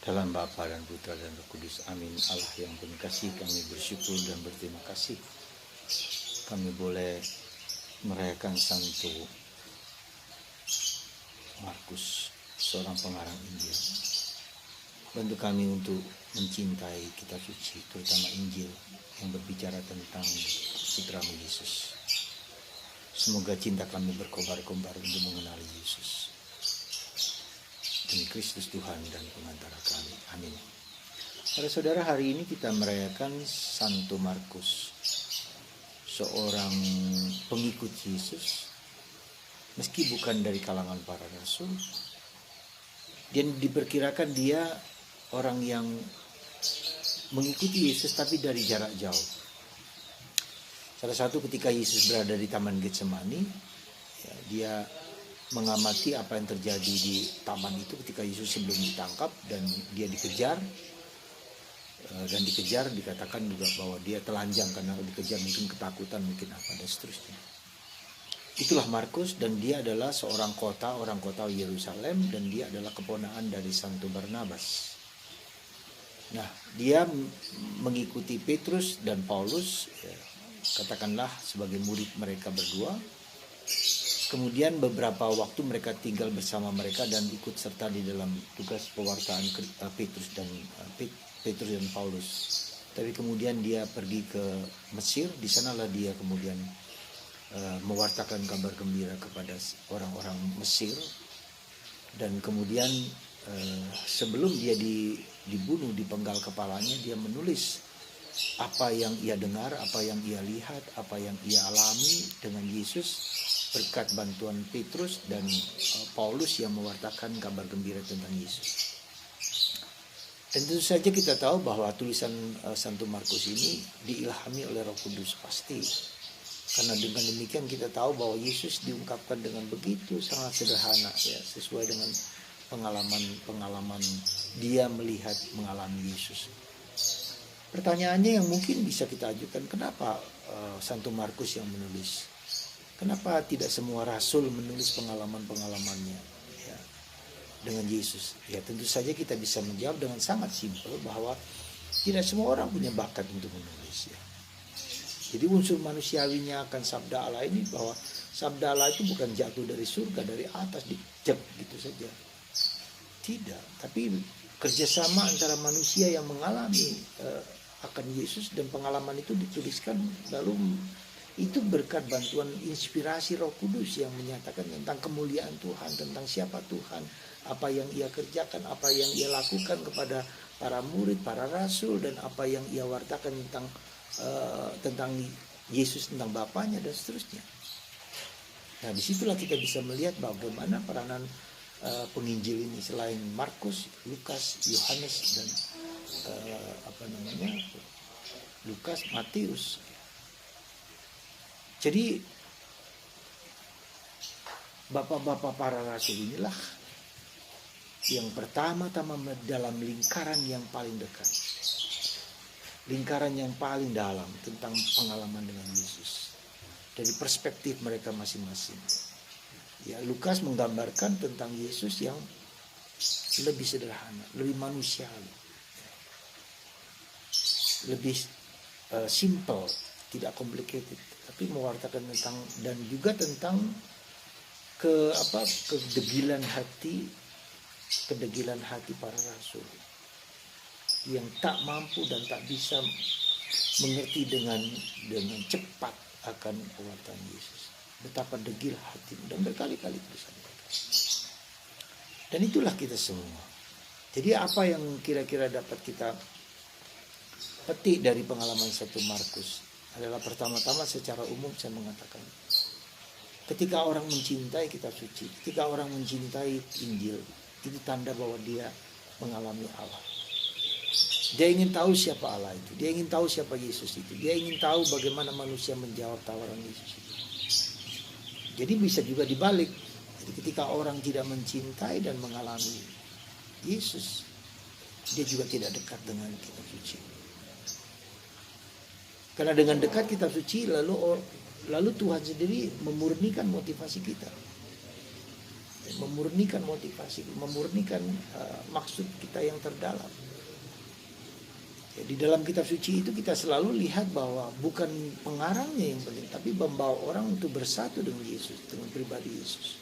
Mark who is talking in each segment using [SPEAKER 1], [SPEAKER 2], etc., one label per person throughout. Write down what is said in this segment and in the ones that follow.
[SPEAKER 1] Dalam Bapa dan Putra dan Roh Kudus. Amin. Allah yang penuh kasih, kami bersyukur dan berterima kasih. Kami boleh merayakan Santo Markus, seorang pengarang Injil. Bantu kami untuk mencintai kitab suci, terutama Injil yang berbicara tentang putra-Mu Yesus. Semoga cinta kami berkobar-kobar untuk mengenali Yesus. Demi Kristus Tuhan dan pengantara kami. Amin. Para saudara, hari ini kita merayakan Santo Markus, seorang pengikut Yesus, meski bukan dari kalangan para rasul. Dan diperkirakan dia orang yang mengikuti Yesus tapi dari jarak jauh. Salah satu ketika Yesus berada di Taman Getsemani, ya, dia mengamati apa yang terjadi di taman itu ketika Yesus sebelum ditangkap dan dia dikejar. Dan dikejar dikatakan juga bahwa dia telanjang karena dikejar, mungkin ketakutan, mungkin apa dan seterusnya. Itulah Markus, dan dia adalah seorang orang kota Yerusalem, dan dia adalah keponakan dari Santo Barnabas. Nah, dia mengikuti Petrus dan Paulus, ya, katakanlah sebagai murid mereka berdua. Kemudian beberapa waktu mereka tinggal bersama mereka dan ikut serta di dalam tugas pewartaan Petrus dan Paulus. Tapi kemudian dia pergi ke Mesir. Di sanalah dia kemudian mewartakan kabar gembira kepada orang-orang Mesir. Dan kemudian sebelum dia dibunuh, dipenggal kepalanya, dia menulis apa yang ia dengar, apa yang ia lihat, apa yang ia alami dengan Yesus berkat bantuan Petrus dan Paulus yang mewartakan kabar gembira tentang Yesus. Dan tentu saja kita tahu bahwa tulisan Santo Markus ini diilhami oleh Roh Kudus pasti. Karena dengan demikian kita tahu bahwa Yesus diungkapkan dengan begitu sangat sederhana, ya, sesuai dengan pengalaman dia melihat mengalami Yesus. Pertanyaannya yang mungkin bisa kita ajukan, kenapa Santo Markus yang menulis? Kenapa tidak semua rasul menulis pengalaman-pengalamannya, ya, dengan Yesus? Ya, tentu saja kita bisa menjawab dengan sangat simpel bahwa tidak semua orang punya bakat untuk menulis, ya. Jadi unsur manusiawinya akan sabda Allah ini, bahwa sabda Allah itu bukan jatuh dari surga, dari atas dicep gitu saja. Tidak, tapi kerjasama antara manusia yang mengalami akan Yesus, dan pengalaman itu dituliskan, lalu itu berkat bantuan inspirasi Roh Kudus yang menyatakan tentang kemuliaan Tuhan, tentang siapa Tuhan, apa yang ia kerjakan, apa yang ia lakukan kepada para murid, para rasul, dan apa yang ia wartakan tentang Yesus, tentang Bapaknya dan seterusnya. Nah, disitulah kita bisa melihat bagaimana peranan penginjil ini selain Markus, Lukas, Yohanes, dan Lukas, Matius. Jadi bapak-bapak para rasul inilah yang pertama-tama dalam lingkaran yang paling dekat, lingkaran yang paling dalam tentang pengalaman dengan Yesus dari perspektif mereka masing-masing. Ya, Lukas menggambarkan tentang Yesus yang lebih sederhana, lebih manusiawi, lebih simple, tidak complicated, tapi mewartakan tentang, dan juga tentang kedegilan hati para rasul yang tak mampu dan tak bisa mengerti dengan cepat akan pewartaan Yesus. Betapa degil hati, dan berkali-kali disampaikan. Dan itulah kita semua. Jadi apa yang kira-kira dapat kita petik dari pengalaman Santo Markus adalah, pertama-tama secara umum saya mengatakan, ketika orang mencintai kitab suci, ketika orang mencintai Injil, itu tanda bahwa dia mengalami Allah. Dia ingin tahu siapa Allah itu, dia ingin tahu siapa Yesus itu, dia ingin tahu bagaimana manusia menjawab tawaran Yesus itu. Jadi bisa juga dibalik. Jadi ketika orang tidak mencintai dan mengalami Yesus, dia juga tidak dekat dengan kitab suci. Karena dengan dekat kitab suci, lalu Tuhan sendiri memurnikan motivasi kita. memurnikan motivasi, memurnikan maksud kita yang terdalam. Ya, di dalam kitab suci itu kita selalu lihat bahwa bukan pengarangnya yang penting, tapi membawa orang untuk bersatu dengan Yesus, dengan pribadi Yesus,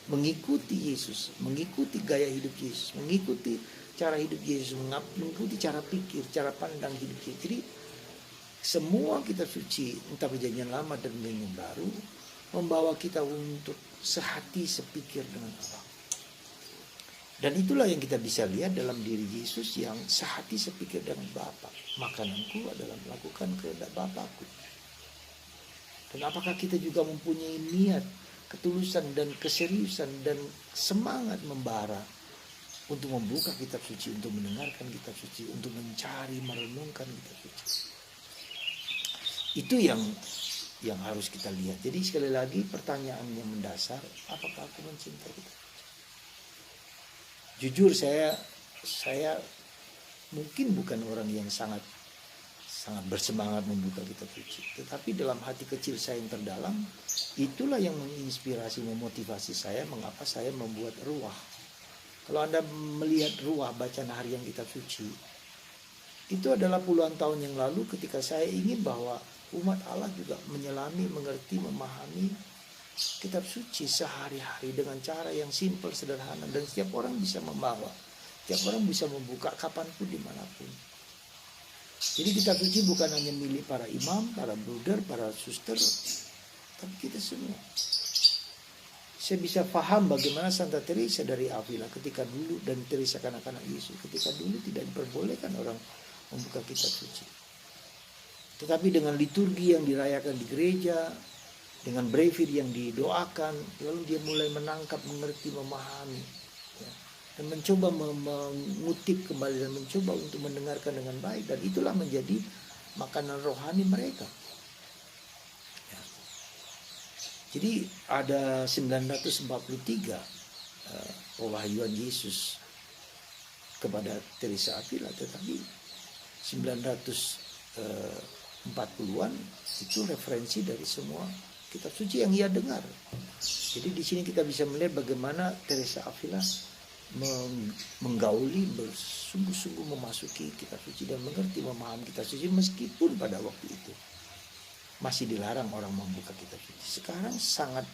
[SPEAKER 1] mengikuti Yesus, mengikuti gaya hidup Yesus, mengikuti cara hidup Yesus, mengikuti cara pikir, cara pandang hidup Yesus. Jadi semua kitab suci, entah perjanjian lama dan perjanjian baru, membawa kita untuk sehati sepikir dengan Allah. Dan itulah yang kita bisa lihat dalam diri Yesus yang sehati sepikir dengan Bapa. Makananku adalah melakukan kehendak Bapakku. Dan apakah kita juga mempunyai niat, ketulusan dan keseriusan dan semangat membara untuk membuka kitab suci, untuk mendengarkan kitab suci, untuk mencari, merenungkan kitab suci. Itu yang harus kita lihat. Jadi sekali lagi pertanyaan yang mendasar, apakah aku mencintai kitab suci? Jujur saya mungkin bukan orang yang sangat bersemangat membuka kitab suci, tetapi dalam hati kecil saya yang terdalam, itulah yang menginspirasi, memotivasi saya mengapa saya membuat ruah. Kalau Anda melihat ruah bacaan harian kitab suci, itu adalah puluhan tahun yang lalu ketika saya ingin bahwa umat Allah juga menyelami, mengerti, memahami kitab suci sehari-hari dengan cara yang simpel, sederhana, dan setiap orang bisa membawa, setiap orang bisa membuka kapanpun, dimanapun. Jadi kitab suci bukan hanya milik para imam, para bruder, para suster, tapi kita semua. Saya bisa paham bagaimana Santa Teresa dari Avila ketika dulu, dan Teresa kanak-kanak Yesus ketika dulu tidak diperbolehkan orang membuka kitab suci. Tetapi dengan liturgi yang dirayakan di gereja, dengan brevir yang didoakan, lalu dia mulai menangkap, mengerti, memahami, ya, dan mencoba mengutip kembali dan mencoba untuk mendengarkan dengan baik, dan itulah menjadi makanan rohani mereka. Ya. Jadi ada 943 pewahyuan Yesus kepada Teresa Avila, tetapi 940-an itu referensi dari semua kitab suci yang ia dengar. Jadi di sini kita bisa melihat bagaimana Teresa Avila menggauli, bersungguh-sungguh memasuki kitab suci dan mengerti, memahami kitab suci, meskipun pada waktu itu masih dilarang orang membuka kitab suci. Sekarang sangat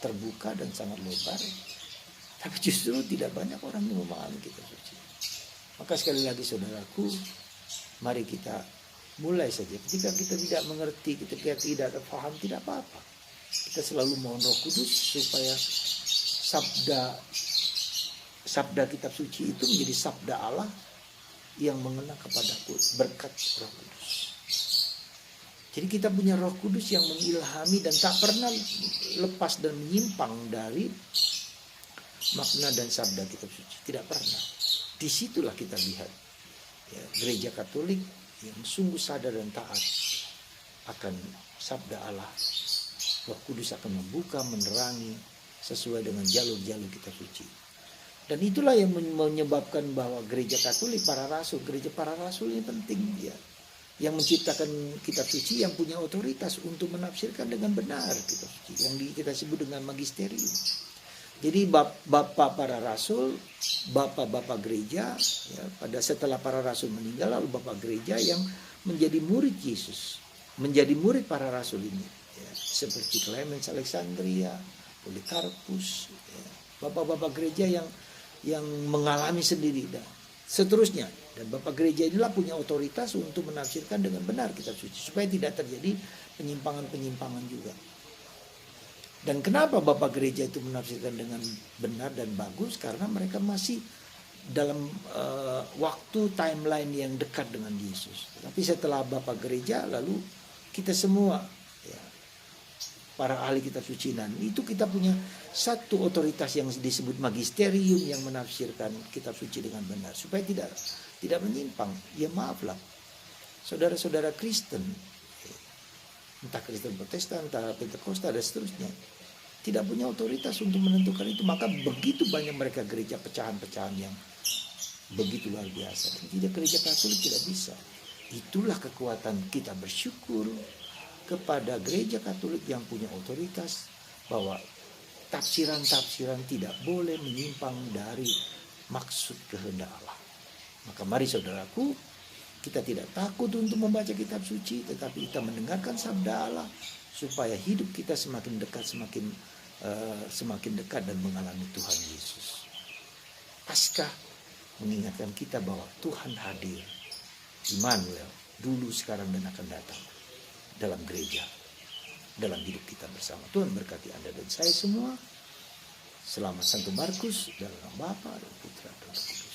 [SPEAKER 1] terbuka dan sangat lebar, tapi justru tidak banyak orang yang memahami kitab suci. Maka sekali lagi saudaraku, mari kita mulai saja. Ketika kita tidak mengerti, ketika tidak ada paham, tidak apa-apa. Kita selalu mohon Roh Kudus supaya sabda kitab suci itu menjadi sabda Allah yang mengena kepadaku berkat Roh Kudus. Jadi kita punya Roh Kudus yang mengilhami dan tak pernah lepas dan menyimpang dari makna dan sabda kitab suci. Tidak pernah. Disitulah kita lihat ya, gereja Katolik yang sungguh sadar dan taat akan sabda Allah. Roh Kudus akan membuka, menerangi sesuai dengan jalur-jalur kitab suci. Dan itulah yang menyebabkan bahwa gereja Katolik, gereja para rasul ini penting ya. Yang menciptakan kitab suci, yang punya otoritas untuk menafsirkan dengan benar kitab suci, yang kita sebut dengan magisterium. Jadi bapak para rasul, bapak gereja, ya, pada setelah para rasul meninggal, lalu bapak gereja yang menjadi murid Yesus, menjadi murid para rasul ini, ya, seperti Clemens Alexandria, Polycarpus, ya, bapak-bapak gereja yang mengalami sendiri dan seterusnya. Dan bapak gereja inilah punya otoritas untuk menafsirkan dengan benar kitab suci, supaya tidak terjadi penyimpangan-penyimpangan juga. Dan kenapa bapak gereja itu menafsirkan dengan benar dan bagus? Karena mereka masih dalam waktu timeline yang dekat dengan Yesus. Tapi setelah bapak gereja, lalu kita semua, ya, para ahli kitab suci, dan itu kita punya satu otoritas yang disebut magisterium yang menafsirkan kitab suci dengan benar, supaya tidak menyimpang. Ya maaflah, saudara-saudara Kristen, entah Kristen Protestan, entah Pentakosta dan seterusnya, tidak punya otoritas untuk menentukan itu. Maka begitu banyak mereka gereja pecahan-pecahan yang begitu luar biasa. Dan tidak, gereja Katolik tidak bisa. Itulah kekuatan kita bersyukur kepada gereja Katolik yang punya otoritas, bahwa tafsiran-tafsiran tidak boleh menyimpang dari maksud kehendak Allah. Maka mari saudaraku, kita tidak takut untuk membaca kitab suci, tetapi kita mendengarkan sabda Allah supaya hidup kita semakin dekat, semakin dekat dan mengalami Tuhan Yesus. Paskah mengingatkan kita bahwa Tuhan hadir, Immanuel, dulu, sekarang, dan akan datang dalam gereja, dalam hidup kita bersama. Tuhan berkati Anda dan saya semua. Selamat Santo Markus, dalam nama Bapa dan Putra dan Roh Kudus.